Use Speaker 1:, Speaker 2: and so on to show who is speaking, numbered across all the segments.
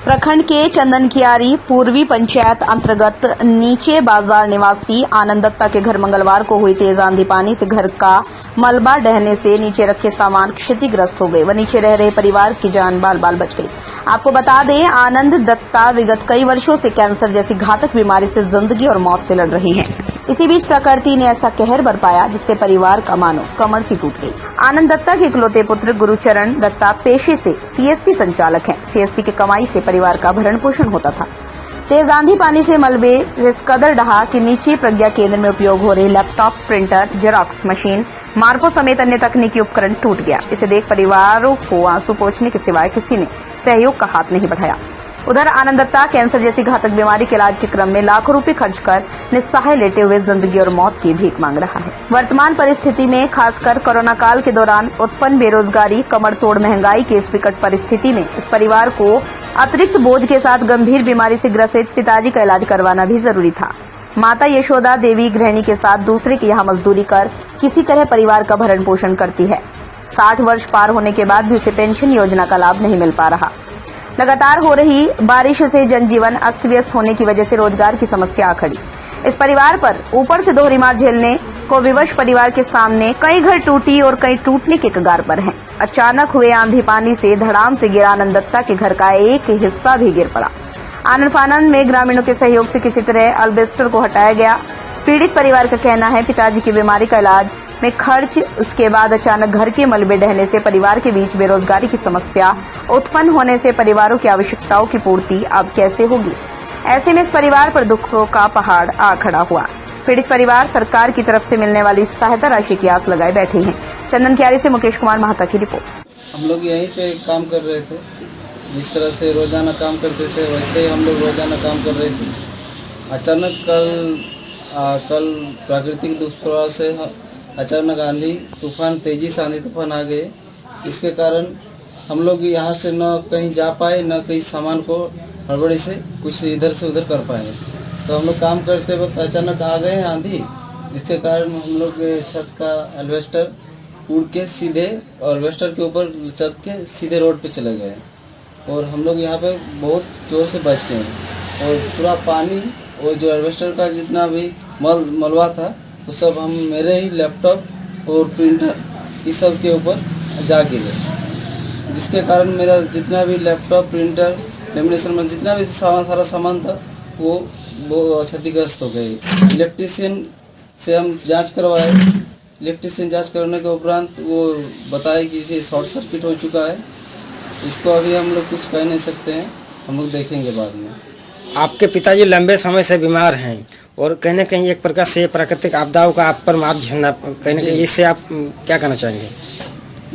Speaker 1: प्रखंड के चंदनकियारी पूर्वी पंचायत अंतर्गत नीचे बाजार निवासी आनंद दत्ता के घर मंगलवार को हुई तेज आंधी पानी से घर का मलबा ढहने से नीचे रखे सामान क्षतिग्रस्त हो गए व नीचे रह रहे परिवार की जान बाल बाल बच गई। आपको बता दें, आनंद दत्ता विगत कई वर्षों से कैंसर जैसी घातक बीमारी से जिंदगी और मौत से लड़ रही हैं। इसी बीच प्रकृति ने ऐसा कहर बरपाया जिससे परिवार का मानो कमर सी टूट गई। आनंद दत्ता के इकलौते पुत्र गुरुचरण दत्ता पेशे से सीएसपी संचालक हैं। सीएसपी की कमाई से परिवार का भरण पोषण होता था। तेज आंधी पानी से मलबे इस कदर ढहा कि नीचे प्रज्ञा केंद्र में उपयोग हो रहे laptop, printer, xerox machine, Marco समेत अन्य तकनीकी उपकरण टूट गया। इसे देख परिवारों को आंसू पोंछने के सिवाय किसी ने सहयोग का हाथ नहीं बढ़ाया। उधर आनंद दत्ता कैंसर जैसी घातक बीमारी के इलाज के क्रम में लाखों रुपए खर्च कर निस्सहाय लेटे हुए जिंदगी और मौत की भीख मांग रहा है। वर्तमान परिस्थिति में खासकर कोरोना काल के दौरान उत्पन्न बेरोजगारी, कमर तोड़ महंगाई की इस विकट परिस्थिति में इस परिवार को अतिरिक्त बोझ के साथ गंभीर बीमारी से ग्रसित पिताजी का इलाज करवाना भी जरूरी था। माता यशोदा देवी गृहिणी के साथ दूसरे के यहाँ मजदूरी कर किसी तरह परिवार का भरण पोषण करती है। 60 वर्ष पार होने के बाद भी उसे पेंशन योजना का लाभ नहीं मिल पा रहा। लगातार हो रही बारिश से जनजीवन अस्त व्यस्त होने की वजह से रोजगार की समस्या आ खड़ी। इस परिवार पर ऊपर से दोहरी मार झेलने को विवश परिवार के सामने कई घर टूटी और कई टूटने के कगार पर हैं। अचानक हुए आंधी पानी से धड़ाम से गिरा आनंद दत्ता के घर का एक हिस्सा भी गिर पड़ा। आनंद फानंद में ग्रामीणों के सहयोग से किसी तरह अल्बेस्टर को हटाया गया। पीड़ित परिवार का कहना है, पिताजी की बीमारी का इलाज में खर्च, उसके बाद अचानक घर के मलबे ढहने से परिवार के बीच बेरोजगारी की समस्या उत्पन्न होने से परिवारों की आवश्यकताओं की पूर्ति अब कैसे होगी। ऐसे में इस परिवार पर दुखों का पहाड़ आ खड़ा हुआ। पीड़ित परिवार सरकार की तरफ से मिलने वाली सहायता राशि की आस लगाए बैठे हैं। चंदनकियारी से मुकेश कुमार महाता की रिपोर्ट।
Speaker 2: हम लोग यहीं पे काम कर रहे थे, जिस तरह से रोजाना काम करते थे वैसे ही हम लोग रोजाना काम कर रहे थे। अचानक कल प्राकृतिक दुष्प्रभाव से अचानक आंधी तूफान, तेजी से आंधी तूफान आ गए, जिसके कारण हम लोग यहाँ से न कहीं जा पाए, न कहीं सामान को हड़बड़ी से कुछ इधर से उधर कर पाए। तो हम लोग काम करते वक्त अचानक आ गए आंधी, जिसके कारण हम लोग छत का एल्वेस्टर उड़ के सीधे एल्वेस्टर के ऊपर छत के सीधे रोड पे चले गए और हम लोग यहाँ पे बहुत जोर से बच गए। और पूरा पानी और जो एल्वेस्टर का जितना भी मलबा था वो सब हम मेरे ही लैपटॉप और प्रिंटर इस सब के ऊपर जा गिरे, जिसके कारण मेरा जितना भी लैपटॉप, प्रिंटर, लेमिनेशन में जितना भी सारा सामान था वो क्षतिग्रस्त हो गए। इलेक्ट्रीशियन से हम जांच करवाए। इलेक्ट्रीशियन जांच करने के उपरांत वो बताए कि इसे शॉर्ट सर्किट हो चुका है। इसको अभी हम लोग कुछ कह नहीं सकते हैं, हम लोग देखेंगे बाद में।
Speaker 3: आपके पिताजी लंबे समय से बीमार हैं और कहीं न कहीं एक प्रकार से प्राकृतिक आपदाओं का आप पर मात झेलना, कहीं न कहीं इससे आप क्या कहना चाहेंगे?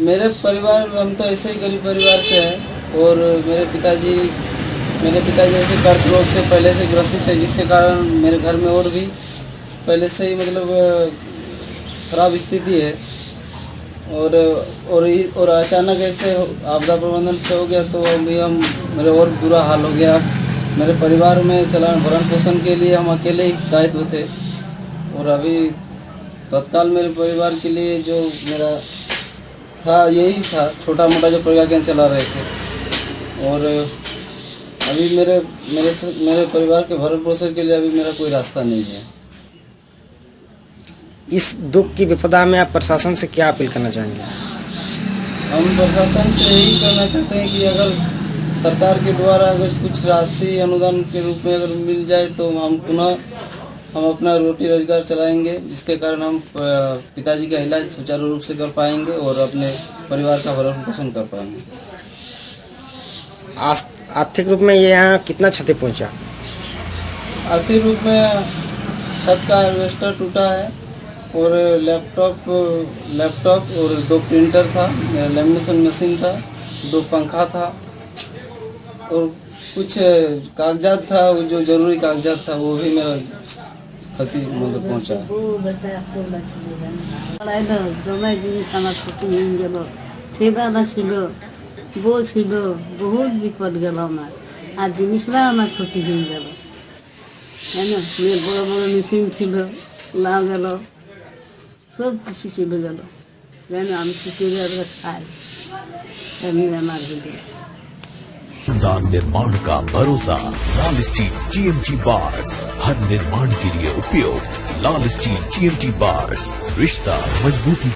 Speaker 2: मेरे परिवार, हम तो ऐसे ही गरीब परिवार से हैं और मेरे पिताजी ऐसे कर्क रोग से पहले से ग्रसित है, जिसके कारण मेरे घर में और भी पहले से ही मतलब खराब स्थिति है। और अचानक ऐसे आपदा प्रबंधन से हो गया तो अभी मेरे और बुरा हाल हो गया। मेरे परिवार में भरण पोषण के लिए हम अकेले ही दायित्व थे और अभी तत्काल मेरे परिवार के लिए जो मेरा था यही था, छोटा मोटा जो प्रज्ञा केंद्र चला रहे थे। और अभी मेरे परिवार के भरण पोषण के लिए अभी मेरा कोई रास्ता नहीं है।
Speaker 3: इस दुख की विपदा में आप प्रशासन से क्या अपील करना चाहेंगे?
Speaker 2: हम प्रशासन से यही करना चाहते हैं कि अगर सरकार के द्वारा अगर कुछ राशि अनुदान के रूप में अगर मिल जाए तो हम अपना रोटी रोजगार चलाएंगे, जिसके कारण हम पिताजी का इलाज सुचारू रूप से कर पाएंगे और अपने परिवार का भरण पोषण कर पाएंगे।
Speaker 3: आर्थिक रूप में ये यहाँ कितना क्षति पहुँचा?
Speaker 2: आर्थिक रूप में छत का एल्वेस्टर टूटा है और लैपटॉप और 2 प्रिंटर था, लेमिनेशन मशीन था, 2 पंखा था और कुछ कागजात था, वो जो जरूरी कागजात था वो भी मेरा क्षति मतलब पहुँचा।
Speaker 4: बहुत विपद गल आ जिनिसरा क्षति हो गल है ना। बड़ बड़ मेशिन छिल ला गल, सब किसी चले गल जान। खाए
Speaker 5: रोशनदान निर्माण का भरोसा। लाल स्टील TMT बार्स, हर निर्माण के लिए उपयोग। लाल स्टील TMT बार्स, रिश्ता मजबूती